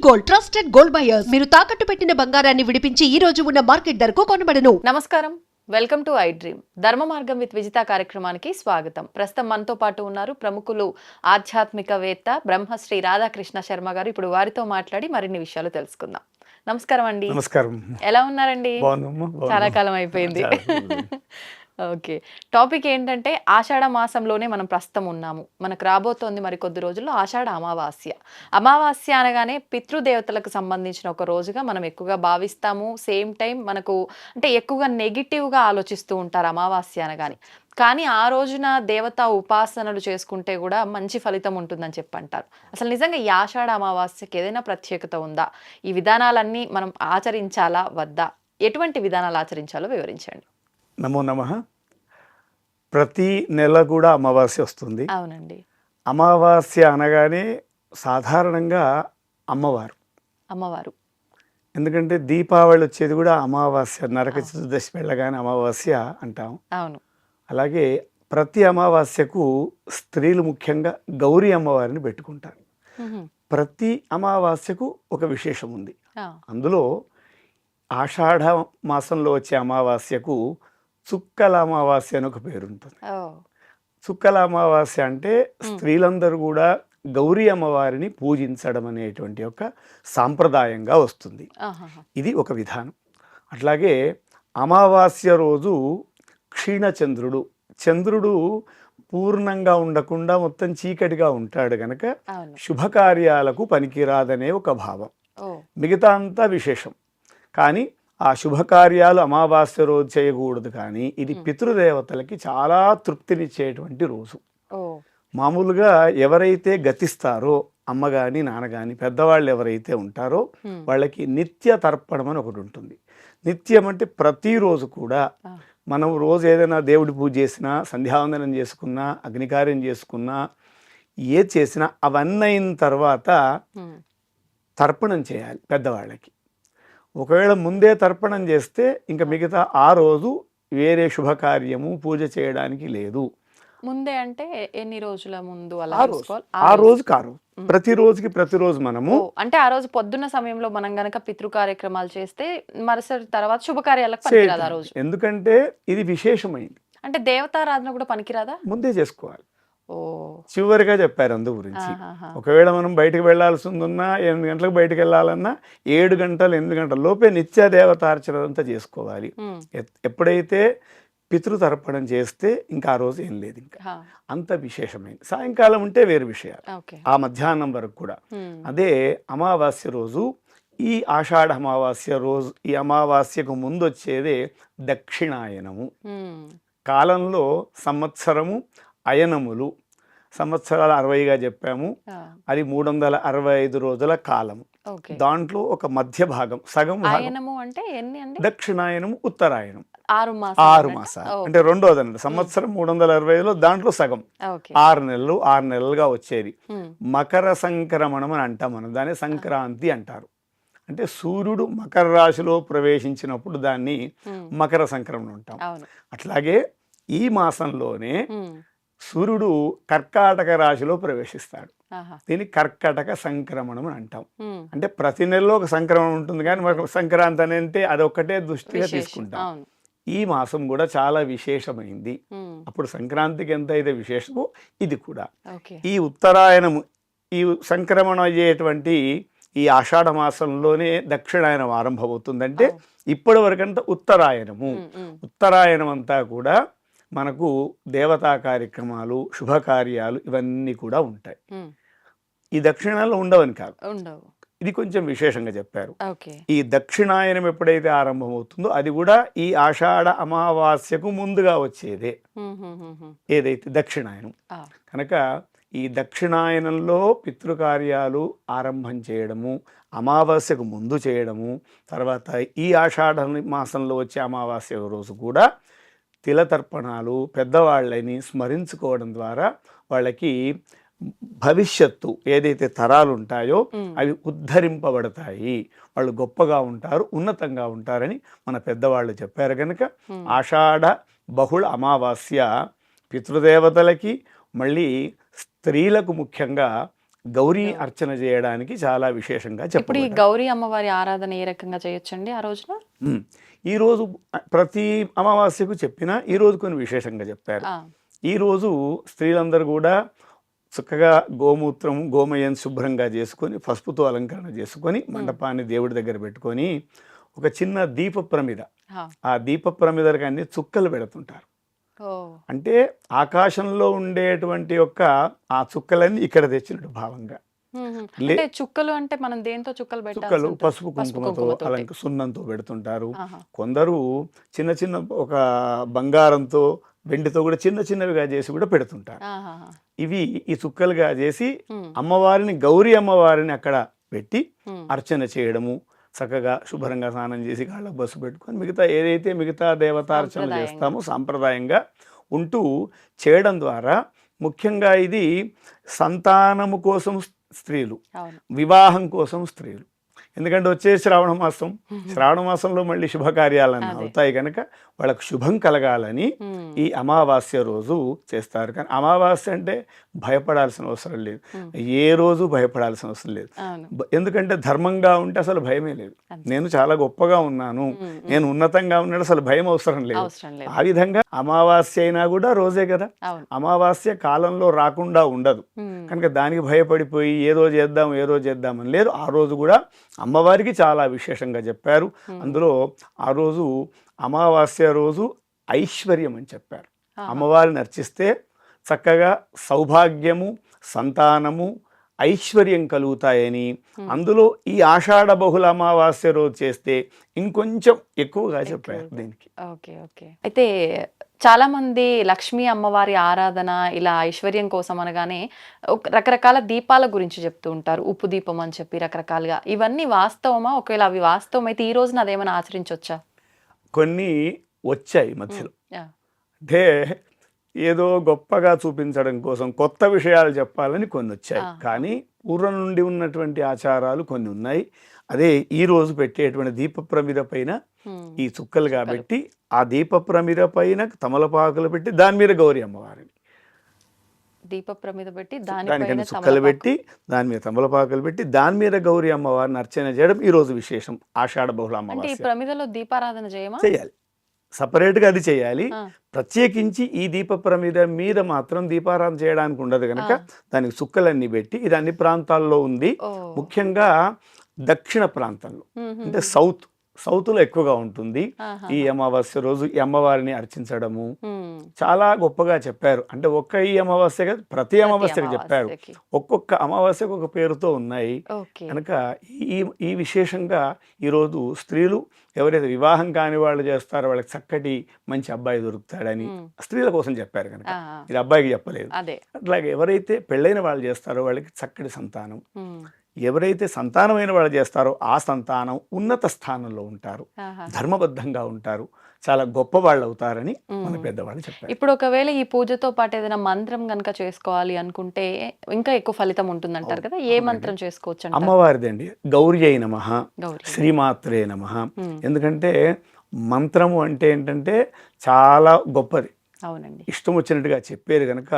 Gold trusted gold buyers మీరు తాకట్టు పెట్టిన బంగారాన్ని విడిపించి ఈ రోజు ఉన్న మార్కెట్ ధరకు కొనబడను. నమస్కారం, వెల్కమ్ టు ఐ డ్రీమ్. ధర్మ మార్గం విత్ విజిత కార్యక్రమానికి స్వాగతం. ప్రస్తుతం మనతో పాటు ఉన్నారు ప్రముఖులు ఆధ్యాత్మికవేత్త బ్రహ్మశ్రీ రాధాకృష్ణ శర్మ గారు. ఇప్పుడు వారితో మాట్లాడి మరిన్ని విషయాలు తెలుసుకుందాం. నమస్కారం అండి. నమస్కారం. ఎలా ఉన్నారండి? చాలా కాలం అయిపోయింది. ఓకే, టాపిక్ ఏంటంటే ఆషాఢ మాసంలోనే మనం ప్రస్తుతం ఉన్నాము. మనకు రాబోతోంది మరి కొద్ది రోజుల్లో ఆషాఢ అమావాస్య. అమావాస్య అనగానే పితృదేవతలకు సంబంధించిన ఒక రోజుగా మనం ఎక్కువగా భావిస్తాము. సేమ్ టైం మనకు అంటే ఎక్కువగా నెగిటివ్గా ఆలోచిస్తూ ఉంటారు అమావాస్య అనగానే. కానీ ఆ రోజున దేవతా ఉపాసనలు చేసుకుంటే కూడా మంచి ఫలితం ఉంటుందని చెప్పి అంటారు. అసలు నిజంగా ఈ ఆషాఢ అమావాస్యకి ఏదైనా ప్రత్యేకత ఉందా? ఈ విధానాలన్నీ మనం ఆచరించాలా వద్దా? ఎటువంటి విధానాలు ఆచరించాలో వివరించండి. నమో నమః. ప్రతి నెల కూడా అమావాస్య వస్తుంది. అవునండి. అమావాస్య అనగానే సాధారణంగా అమ్మవారు. ఎందుకంటే దీపావళి వచ్చేది కూడా అమావాస్య, నరక చతుర్దశి వెళ్ళగానే అమావాస్య అంటాం. అవును. అలాగే ప్రతి అమావాస్యకు స్త్రీలు ముఖ్యంగా గౌరీ అమ్మవారిని పెట్టుకుంటారు. ప్రతి అమావాస్యకు ఒక విశేషం ఉంది. అందులో ఆషాఢ మాసంలో వచ్చే అమావాస్యకు చుక్కల అమావాస్య అని ఒక పేరు ఉంటుంది. చుక్కల అమావాస్య అంటే స్త్రీలందరూ కూడా గౌరీ అమ్మవారిని పూజించడం అనేటువంటి ఒక సాంప్రదాయంగా వస్తుంది. ఇది ఒక విధానం. అట్లాగే అమావాస్య రోజు చంద్రుడు పూర్ణంగా ఉండకుండా మొత్తం చీకటిగా ఉంటాడు గనక శుభకార్యాలకు పనికిరాదనే ఒక భావం. మిగతా అంతా విశేషం. కానీ ఆ శుభకార్యాలు అమావాస్య రోజు చేయకూడదు. కానీ ఇది పితృదేవతలకి చాలా తృప్తినిచ్చేటువంటి రోజు. మామూలుగా ఎవరైతే గతిస్తారో అమ్మ కానీ నాన్న కానీ పెద్దవాళ్ళు ఎవరైతే ఉంటారో వాళ్ళకి నిత్య తర్పణం అని ఒకటి ఉంటుంది. నిత్యం అంటే ప్రతిరోజు కూడా మనం రోజు ఏదైనా దేవుడి పూజ చేసినా, సంధ్యావందనం చేసుకున్నా, అగ్నికార్యం చేసుకున్నా, ఏ చేసినా అవన్నీ అయిన తర్వాత తర్పణం చేయాలి పెద్దవాళ్ళకి. ఒకవేళ ముందే తర్పణం చేస్తే ఇంకా మిగతా ఆ రోజు వేరే శుభకార్యము పూజ చేయడానికి లేదు. ముందే అంటే ఎన్ని రోజుల ముందు? ఆ రోజు ప్రతిరోజు మనము అంటే ఆ రోజు పొద్దున్న సమయంలో మనం గనక పితృ కార్యక్రమాలు చేస్తే మరుసటి తర్వాత శుభకార్యాలకు పనికిరాదు ఆ రోజు. ఎందుకంటే ఇది విశేషమైంది. అంటే దేవతారాధన కూడా పనికిరాదా? ముందే చేసుకోవాలి. చివరిగా చెప్పారు అందు గురించి. ఒకవేళ మనం బయటకు వెళ్లాల్సి ఉందన్నా 8 గంటలకు బయటకు వెళ్ళాలన్నా 7 గంటలు 8 గంటల లోపే నిత్య దేవతార్చన అంతా చేసుకోవాలి. ఎప్పుడైతే పితృతర్పణం చేస్తే ఇంకా ఆ రోజు ఏం లేదు, ఇంకా అంత విశేషమైంది. సాయంకాలం ఉంటే వేరు విషయాలు, ఆ మధ్యాహ్నం వరకు కూడా. అదే అమావాస్య రోజు, ఈ ఆషాఢ అమావాస్య రోజు, ఈ అమావాస్యకు ముందు వచ్చేదే దక్షిణాయనము. కాలంలో సంవత్సరము అయనములు, సంవత్సరాలు 60గా చెప్పాము. అది 365 రోజుల కాలము. దాంట్లో ఒక మధ్య భాగం, సగం భాగం దక్షిణాయనము, ఉత్తరాయణం 6 మాసాలు. అంటే రెండోదన్నమాట. సంవత్సరం 365లో దాంట్లో సగం 6 నెలలుగా వచ్చేది. మకర సంక్రమణం అని అంటాం మనం. దాన్ని సంక్రాంతి అంటారు. అంటే సూర్యుడు మకర రాశిలో ప్రవేశించినప్పుడు దాన్ని మకర సంక్రమణం అంటాం. అట్లాగే ఈ మాసంలోనే సూర్యుడు కర్కాటక రాశిలో ప్రవేశిస్తాడు. దీన్ని కర్కాటక సంక్రమణం అని అంటాం. అంటే ప్రతి నెలలో ఒక సంక్రమణం ఉంటుంది, కానీ మనకు సంక్రాంతి అని అంటే అదొక్కటే దృష్టిగా తీసుకుంటాం. ఈ మాసం కూడా చాలా విశేషమైంది. అప్పుడు సంక్రాంతికి ఎంత అయితే విశేషమో ఇది కూడా. ఈ ఉత్తరాయణము, ఈ సంక్రమణం అయ్యేటువంటి ఈ ఆషాఢ మాసంలోనే దక్షిణాయనం ఆరంభమవుతుందంటే ఇప్పటి వరకంతా ఉత్తరాయణం అంతా కూడా మనకు దేవతా కార్యక్రమాలు, శుభకార్యాలు ఇవన్నీ కూడా ఉంటాయి. ఈ దక్షిణాల్లో ఉండవని కాదు, ఇది కొంచెం విశేషంగా చెప్పారు. ఈ దక్షిణాయనం ఎప్పుడైతే ఆరంభమవుతుందో అది కూడా ఈ ఆషాఢ అమావాస్యకు ముందుగా వచ్చేదే ఏదైతే దక్షిణాయనం. కనుక ఈ దక్షిణాయనంలో పితృకార్యాలు ఆరంభం చేయడము, అమావాస్యకు ముందు చేయడము, తర్వాత ఈ ఆషాఢ మాసంలో వచ్చే అమావాస్య రోజు కూడా తిలతర్పణాలు, పెద్దవాళ్ళని స్మరించుకోవడం ద్వారా వాళ్ళకి భవిష్యత్తు ఏదైతే తరాలు ఉంటాయో అవి ఉద్ధరింపబడతాయి. వాళ్ళు గొప్పగా ఉంటారు, ఉన్నతంగా ఉంటారని మన పెద్దవాళ్ళు చెప్పారు. కనుక ఆషాఢ బహుళ అమావాస్య పితృదేవతలకి, మళ్ళీ స్త్రీలకు ముఖ్యంగా గౌరీ అర్చన చేయడానికి చాలా విశేషంగా ఇప్పుడు ఈ చెప్పబడ్డారు. గౌరీ అమ్మవారి ఆరాధన ఏ రకంగా చేయొచ్చండి ఆ రోజున? ఈరోజు ప్రతి అమావాస్యకు చెప్పినా ఈరోజు కొన్ని విశేషంగా చెప్పారు. ఈరోజు స్త్రీలందరూ కూడా చక్కగా గోమూత్రం గోమయం శుభ్రంగా చేసుకొని పసుపుతో అలంకరణ చేసుకొని మండపాన్ని దేవుడి దగ్గర పెట్టుకొని ఒక చిన్న దీప ప్రమిద, ఆ దీప ప్రమిదలకు అన్ని చుక్కలు పెడుతుంటారు. అంటే ఆకాశంలో ఉండేటువంటి యొక్క ఆ చుక్కలన్నీ ఇక్కడ తెచ్చినట్టు భావంగా. అంటే చుక్కలు అంటే మనం దేంతో చుక్కలు చుక్కలు పసుపు కుంకుమతో సున్నంతో పెడుతుంటారు. కొందరు చిన్న చిన్న ఒక బంగారంతో వెండితో కూడా చిన్న చిన్నవిగా చేసి కూడా పెడుతుంటారు. ఇవి ఈ చుక్కలుగా చేసి అమ్మవారిని గౌరీ అమ్మవారిని అక్కడ పెట్టి అర్చన చేయడము, చక్కగా శుభ్రంగా స్నానం చేసి కాళ్ళకు బస్సు పెట్టుకొని మిగతా దేవతార్చన చేస్తాము సాంప్రదాయంగా ఉంటూ చేయడం ద్వారా ముఖ్యంగా ఇది సంతానము కోసం స్త్రీలు, వివాహం కోసం స్త్రీలు. ఎందుకంటే వచ్చే శ్రావణ మాసంలో మళ్ళీ శుభకార్యాలన్నీ అవుతాయి కనుక వాళ్ళకు శుభం కలగాలని ఈ అమావాస్య రోజు చేస్తారు. కానీ అమావాస్య అంటే భయపడాల్సిన అవసరం లేదు, ఏ రోజు భయపడాల్సిన అవసరం లేదు. ఎందుకంటే ధర్మంగా ఉంటే అసలు భయమే లేదు. నేను చాలా గొప్పగా ఉన్నాను, నేను ఉన్నతంగా ఉన్నాడు, అసలు భయం అవసరం లేదు. ఆ విధంగా అమావాస్య అయినా కూడా రోజే కదా, అమావాస్య కాలంలో రాకుండా ఉండదు కనుక దానికి భయపడిపోయి ఏ రోజు చేద్దామని లేదు. ఆ రోజు కూడా అమ్మవారికి చాలా విశేషంగా చెప్పారు. అందులో ఆ రోజు అమావాస్య రోజు ఐశ్వర్యం అని చెప్పారు. అమ్మవారిని అర్చిస్తే చక్కగా సౌభాగ్యము, సంతానము, ఐశ్వర్యం కలుగుతాయని, అందులో ఈ ఆషాఢ బహుళ అమావాస్య రోజు చేస్తే ఇంకొంచెం ఎక్కువగా చెప్పారు దీనికి. ఓకే. అయితే చాలా మంది లక్ష్మీ అమ్మవారి ఆరాధన ఇలా ఐశ్వర్యం కోసం అనగానే రకరకాల దీపాల గురించి చెప్తూ ఉంటారు. ఉప్పు దీపం అని చెప్పి రకరకాలుగా. ఇవన్నీ వాస్తవమా? ఒకవేళ అవి వాస్తవం అయితే ఈ రోజున అదేమైనా ఆచరించవచ్చా? కొన్ని వచ్చాయి మధ్యలో, అంటే ఏదో గొప్పగా చూపించడం కోసం కొత్త విషయాలు చెప్పాలని కొన్ని వచ్చాయి. కానీ పూర్వం నుండి ఉన్నటువంటి ఆచారాలు కొన్ని ఉన్నాయి. అదే ఈ రోజు పెట్టేటువంటి దీప ప్రమిద పైన ఈ చుక్కలు కాబట్టి ఆ దీప ప్రమిద పైన తమలపాకులు పెట్టి దాని మీద గౌరీ అమ్మవారిని, దీప ప్రమిద పెట్టి దానికైనా చుక్కలు పెట్టి దాని మీద తమలపాకులు పెట్టి దాని మీద గౌరీ అమ్మవారిని అర్చన చేయడం ఈ రోజు విశేషం. ఆషాఢ బహుళ అమావాస్య ప్రమిదలో దీపారాధన చేయాలి, సపరేట్గా అది చేయాలి. ప్రత్యేకించి ఈ దీప ప్రమిద మీద మాత్రం దీపారాధన చేయడానికి ఉండదు కనుక దానికి చుక్కలన్నీ పెట్టి, ఇది అన్ని ప్రాంతాల్లో ఉంది. ముఖ్యంగా దక్షిణ ప్రాంతంలో అంటే సౌత్లో ఎక్కువగా ఉంటుంది. ఈ అమావాస్య రోజు ఈ అమ్మవారిని అర్చించడము చాలా గొప్పగా చెప్పారు. అంటే ఒక్క ఈ అమావాస్య కాదు, ప్రతి అమావాస్యకు చెప్పారు. ఒక్కొక్క అమావాస్యకు ఒక పేరుతో ఉన్నాయి కనుక ఈ విశేషంగా ఈరోజు స్త్రీలు ఎవరైతే వివాహం కాని వాళ్ళు చేస్తారో వాళ్ళకి చక్కటి మంచి అబ్బాయి దొరుకుతాడని స్త్రీల కోసం చెప్పారు కనుక ఇది అబ్బాయికి చెప్పలేదు. అట్లాగే ఎవరైతే పెళ్ళైన వాళ్ళు చేస్తారో వాళ్ళకి చక్కటి సంతానం, ఎవరైతే సంతానమైన వాళ్ళు చేస్తారో ఆ సంతానం ఉన్నత స్థానంలో ఉంటారు, ధర్మబద్ధంగా ఉంటారు, చాలా గొప్ప వాళ్ళు అవుతారని మన పెద్దవాళ్ళు చెప్పారు. ఇప్పుడు ఒకవేళ ఈ పూజతో పాటు ఏదైనా మంత్రం కనుక చేసుకోవాలి అనుకుంటే ఇంకా ఎక్కువ ఫలితం ఉంటుంది అంటారు కదా, ఏ మంత్రం చేసుకోవచ్చు? అమ్మవారిదండి, గౌరీ నమః, శ్రీమాత్రే నమః. ఎందుకంటే మంత్రము అంటే ఏంటంటే చాలా గొప్పది. అవునండి, ఇష్టం వచ్చినట్టుగా చెప్పేది గనక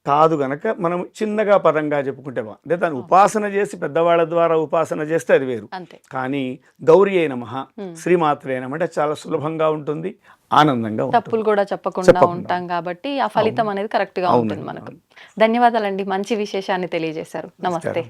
కాదు గనక మనం చిన్నగా పదంగా చెప్పుకుంటే అంటే దాన్ని ఉపాసన చేసి పెద్దవాళ్ళ ద్వారా ఉపాసన చేస్తే అది వేరు. కానీ గౌరీ నమః, శ్రీమాత్రే నమః అంటే చాలా సులభంగా ఉంటుంది, ఆనందంగా ఉంటుంది. తప్పులు కూడా చెప్పకుండా ఉంటాం కాబట్టి ఆ ఫలితం అనేది కరెక్ట్ గా ఉంటుంది మనకు. ధన్యవాదాలండి, మంచి విశేషాన్ని తెలియజేశారు. నమస్తే.